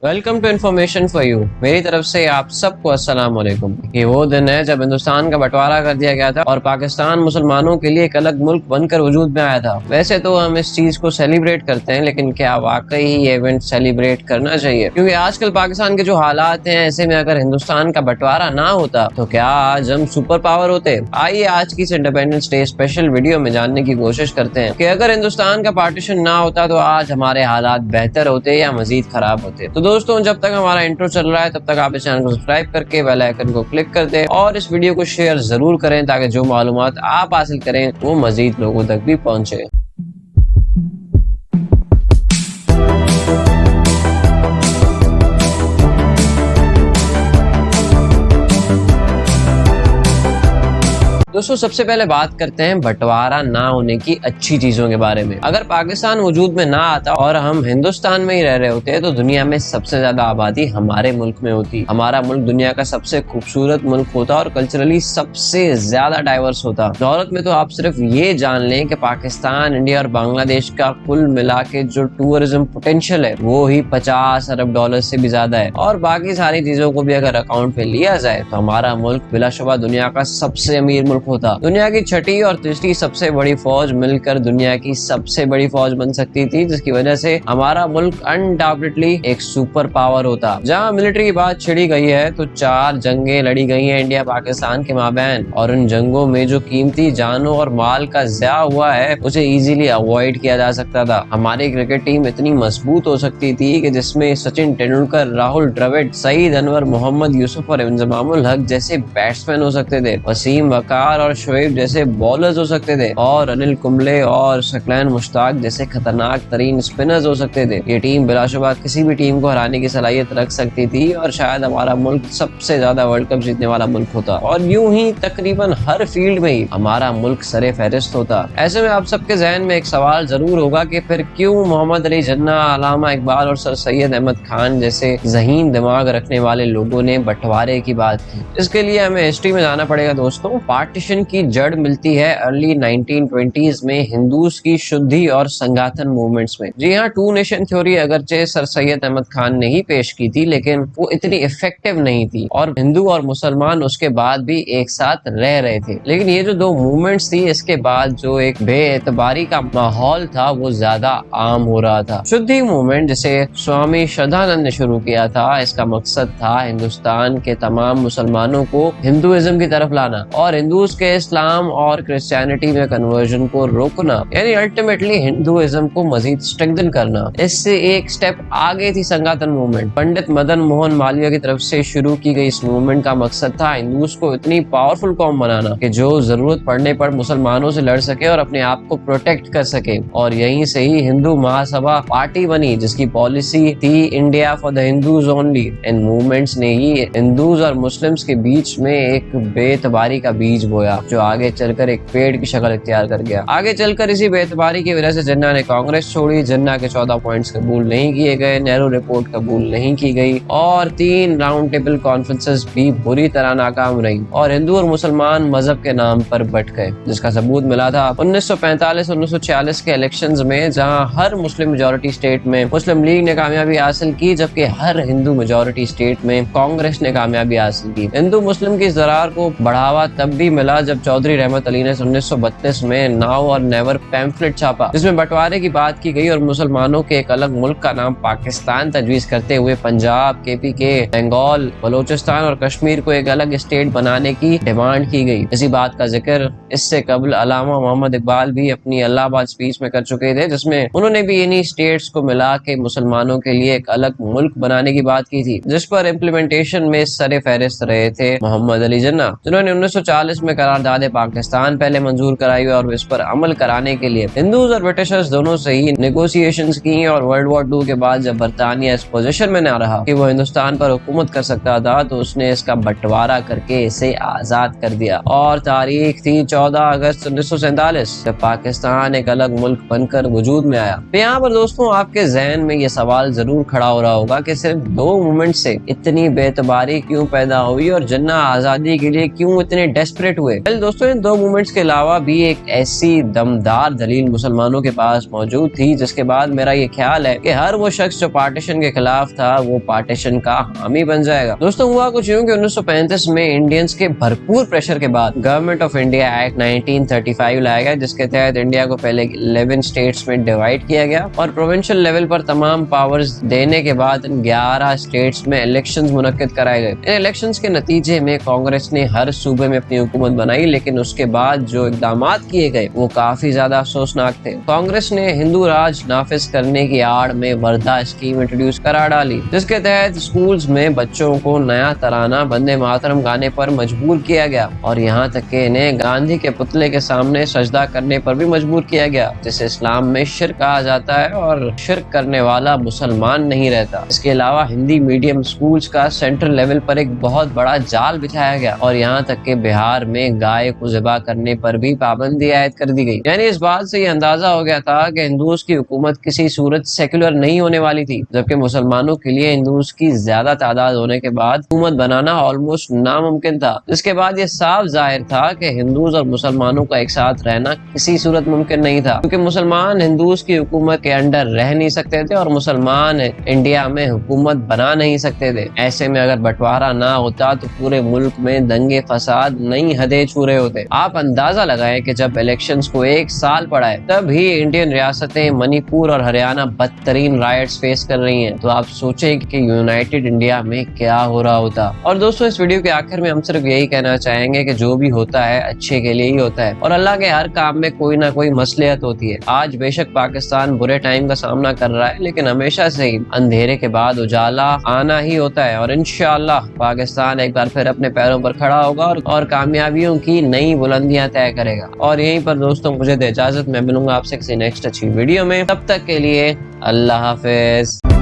Welcome to information for you. मेरी तरफ से आप सबको अस्सलाम वालेकुम। ये वो दिन है जब हिंदुस्तान का बंटवारा कर दिया गया था और पाकिस्तान मुसलमानों के लिए एक अलग मुल्क बनकर वजूद में आया था। वैसे तो हम इस चीज को सेलिब्रेट करते हैं, लेकिन क्या वाकई ये इवेंट सेलिब्रेट करना चाहिए? क्योंकि आजकल पाकिस्तान के जो हालात हैं, ऐसे में अगर हिंदुस्तान का बंटवारा ना होता तो क्या आज हम सुपर पावर होते? आइए आज की इस इंडिपेंडेंस डे स्पेशल वीडियो में जानने की कोशिश करते हैं कि अगर हिंदुस्तान का पार्टीशन ना होता तो आज हमारे हालात बेहतर होते या मजीद खराब होते। तो दोस्तों, जब तक हमारा इंट्रो चल रहा है तब तक आप इस चैनल को सब्सक्राइब करके बेल आइकन को क्लिक कर दें और इस वीडियो को शेयर जरूर करें ताकि जो मालूमात आप हासिल करें वो मजीद लोगों तक भी पहुंचे। दोस्तों, सबसे पहले बात करते हैं बंटवारा ना होने की अच्छी चीजों के बारे में। अगर पाकिस्तान वजूद में ना आता और हम हिंदुस्तान में ही रह रहे होते तो दुनिया में सबसे ज्यादा आबादी हमारे मुल्क में होती। हमारा मुल्क दुनिया का सबसे खूबसूरत मुल्क होता और कल्चरली सबसे ज्यादा डाइवर्स होता। दौलत में तो आप सिर्फ ये जान लें कि पाकिस्तान, इंडिया और बांग्लादेश का कुल मिला के जो टूरिज्म पोटेंशियल है वो ही 50 अरब डॉलर से भी ज्यादा है। और बाकी सारी चीजों को भी अगर अकाउंट में लिया जाए तो हमारा मुल्क बिलाशुबा दुनिया का सबसे अमीर मुल्क होता। दुनिया की छठी और तीसरी सबसे बड़ी फौज मिलकर दुनिया की सबसे बड़ी फौज बन सकती थी, जिसकी वजह से हमारा मुल्क अनडाउटेडली एक सुपर पावर होता। जहां मिलिट्री की बात छिड़ी गई है तो 4 जंगें लड़ी गई हैं इंडिया पाकिस्तान के माबैन, और उन जंगों में जो कीमती जानों और माल का ज़या हुआ है उसे इजीली अवॉइड किया जा सकता था। हमारी क्रिकेट टीम इतनी मजबूत हो सकती थी कि जिसमें सचिन तेंदुलकर, राहुल द्रविड़, सईद अनवर, मोहम्मद यूसुफ और इंजमामुल हक जैसे बैट्समैन हो सकते थे, वसीम वकार और शोएब जैसे बॉलर्स हो सकते थे, और अनिल कुंबले और शकलैन मुश्ताक जैसे खतरनाक तरीन स्पिनर्स हो सकते थे। ये टीम बिलाशुबा किसी भी टीम को हराने की सलाहियत रख सकती थी और शायद हमारा मुल्क सबसे ज्यादा वर्ल्ड कप जीतने वाला मुल्क होता, और यूं ही तकरीबन हर फील्ड में ही हमारा मुल्क सरे फहरिस्त होता। ऐसे में आप सबके जहन में एक सवाल जरूर होगा कि फिर क्यों मोहम्मद अली जिन्ना, अल्लामा इकबाल और सर सैयद अहमद खान जैसे ज़हीन दिमाग रखने वाले लोगों ने बंटवारे की बात की? इसके लिए हमें हिस्ट्री में जाना पड़ेगा दोस्तों। पार्टीशन की जड़ मिलती है अर्ली 1920s में हिंदूज की शुद्धि और संगाठन मूवमेंट्स में। जी हाँ, टू नेशन थ्योरी अगरचे सर सैयद अहमद खान ने ही पेश की थी, लेकिन वो इतनी इफेक्टिव नहीं थी और हिंदू और मुसलमान उसके बाद भी एक साथ रह रहे थे। लेकिन ये जो दो मूवमेंट्स थी, इसके बाद जो एक बेएतबारी का माहौल था वो ज्यादा आम हो रहा था। शुद्धि मूवमेंट जिसे स्वामी श्रद्धानंद ने शुरू किया था, इसका मकसद था हिंदुस्तान के तमाम मुसलमानों को हिंदुइज्म की तरफ लाना और हिंदूज के इस्लाम और क्रिश्चियनिटी में कन्वर्जन को रोकना, यानी अल्टीमेटली हिंदुइज्म को मजीद स्ट्रेंथन करना। इससे एक स्टेप आगे थी संगाठन मूवमेंट। पंडित मदन मोहन मालवीय की तरफ से शुरू की गई इस मूवमेंट का मकसद था हिंदूज को इतनी पावरफुल कौम बनाना कि जो जरूरत पड़ने पर मुसलमानों से लड़ सके और अपने आप को प्रोटेक्ट कर सके। और यहीं से ही हिंदू महासभा पार्टी बनी, जिसकी पॉलिसी थी India for the Hindus only. In movements ने ही हिंदूज और मुस्लिम्स के बीच में एक बेतबारी का बीज बोया, जो आगे चलकर एक पेड़ की शक्ल इख्तियार कर गया। आगे चलकर इसी बेतबारी की वजह से जिन्ना ने कांग्रेस छोड़ी, जिन्ना के 14 पॉइंट्स कबूल नहीं किए गए, नेहरू रिपोर्ट कबूल नहीं की गई और 3 राउंड टेबल कॉन्फ्रेंसेस भी बुरी तरह नाकाम रही और हिंदू और मुसलमान मजहब के नाम पर बट गए, जिसका सबूत मिला था 1945-1946 के इलेक्शंस में, जहां हर मुस्लिम मेजोरिटी स्टेट में मुस्लिम लीग ने कामयाबी हासिल की, जबकि हर हिंदू मेजोरिटी स्टेट में कांग्रेस ने कामयाबी हासिल की। हिंदू मुस्लिम की दरार को बढ़ावा तब भी मिला जब चौधरी रहमत अली ने 1932 में नाउ और नेवर पैम्फलेट छापा, जिसमें बंटवारे की बात की गई और मुसलमानों के एक अलग मुल्क का नाम पाकिस्तान तजवीज करते हुए पंजाब, KPK, बंगाल, बलोचिस्तान और कश्मीर को एक अलग स्टेट बनाने की डिमांड की गई। इसी बात का जिक्र इससे कबल अल्लामा मोहम्मद इकबाल भी अपनी इलाहाबाद स्पीच में कर चुके थे, जिसमें उन्होंने भी इन्हीं स्टेट्स को मिला के मुसलमानों के लिए एक अलग मुल्क बनाने की बात की थी, जिस पर इम्प्लीमेंटेशन में सरे फहरिस्त रहे थे मोहम्मद अली जिन्ना, जिन्होंने 1940 में करारदाद पाकिस्तान पहले मंजूर कराई और इस पर अमल कराने के लिए हिंदूज और ब्रिटिशर्स दोनों से ही नेगोशिएशंस की। और वर्ल्ड वॉर 2 के बाद जब बरतानिया इस पोजीशन में ना रहा कि वो हिंदुस्तान पर हुकूमत कर सकता था, तो उसने इसका बंटवारा करके इसे आजाद कर दिया। और तारीख थी 14 अगस्त 1947 जब पाकिस्तान एक अलग मुल्क बनकर वजूद में आया। तो यहाँ पर दोस्तों आपके जहन में ये सवाल जरूर खड़ा हो रहा होगा कि सिर्फ 2 मूवमेंट से इतनी बेतबारी क्यों पैदा हुई और जिन्ना आजादी के लिए क्यों इतने डेस्परेट हुए। दोस्तों इन दो मूवमेंट्स के अलावा भी एक ऐसी दमदार दलील मुसलमानों के पास मौजूद थी जिसके बाद मेरा ये ख्याल है कि हर वो शख्स जो पार्टीशन के खिलाफ था वो पार्टीशन का हामी बन जाएगा। दोस्तों हुआ कुछ यूं कि 1935 में इंडियंस के भरपूर प्रेशर के बाद गवर्नमेंट ऑफ इंडिया एक्ट 1935 लाया गया, जिसके तहत इंडिया को पहले 11 स्टेट्स में डिवाइड किया गया और प्रोविंशियल लेवल पर तमाम पावर्स देने के बाद 11 स्टेट्स में इलेक्शंस मुनक्किद कराए गए। इन इलेक्शंस के नतीजे में कांग्रेस ने हर सूबे में अपनी हुकूमत बनाई, लेकिन उसके बाद जो इकदाम किए गए वो काफी ज्यादा अफसोसनाक थे। कांग्रेस ने हिंदू राज नाफिज करने की आड़ में वर्धा स्कीम इंट्रोड्यूस करा डाली, जिसके तहत स्कूल्स में बच्चों को नया तराना वंदे मातरम गाने पर मजबूर किया गया और यहाँ तक कि इन्हें गांधी के पुतले के सामने सजदा करने पर भी मजबूर किया गया, जिसे इस्लाम में शिर्क कहा जाता है और शिर्क करने वाला मुसलमान नहीं रहता। इसके अलावा हिंदी मीडियम स्कूल्स का सेंट्रल लेवल पर एक बहुत बड़ा जाल बिछाया गया और यहाँ तक कि बिहार में गाय को ज़िबा करने पर भी पाबंदी आयद कर दी गई। यानी इस बात से ये अंदाजा हो गया था कि हिंदूज की हुकूमत किसी सूरत सेक्युलर नहीं होने वाली थी, जबकि मुसलमानों के लिए हिंदूज की ज्यादा तादाद होने के बाद हुकूमत बनाना ऑलमोस्ट नामुमकिन था। इसके बाद ये साफ जाहिर था कि हिंदूज और मुसलमानों का एक साथ रहना किसी सूरत मुमकिन नहीं था, क्योंकि मुसलमान हिंदूज की हुकूमत के अंडर रह नहीं सकते थे और मुसलमान इंडिया में हुकूमत बना नहीं सकते थे। ऐसे में अगर बंटवारा ना होता तो पूरे मुल्क में दंगे फसाद नई हदें छू रहे होते। आप अंदाजा लगाएं कि जब इलेक्शंस को एक साल पड़ा है तब ही इंडियन रियासतें मणिपुर और हरियाणा बदतरीन राइट्स फेस कर रही हैं, तो आप सोचें कि यूनाइटेड इंडिया में क्या हो रहा होता। और दोस्तों इस वीडियो के आखिर में हम सिर्फ यही कहना चाहेंगे कि जो भी होता है अच्छे के लिए ही होता है और अल्लाह के हर काम में कोई ना कोई मसलियत होती है। आज बेशक पाकिस्तान बुरे टाइम का सामना कर रहा है, लेकिन हमेशा से ही अंधेरे के बाद उजाला आना ही होता है और इंशाअल्लाह पाकिस्तान एक बार फिर अपने पैरों पर खड़ा होगा और कामयाबियों की नई बुलंदियां तय करेगा। और यहीं पर दोस्तों मुझे दे इजाजत, मैं मिलूंगा आपसे किसी नेक्स्ट अच्छी वीडियो में। तब तक के लिए अल्लाह हाफिज।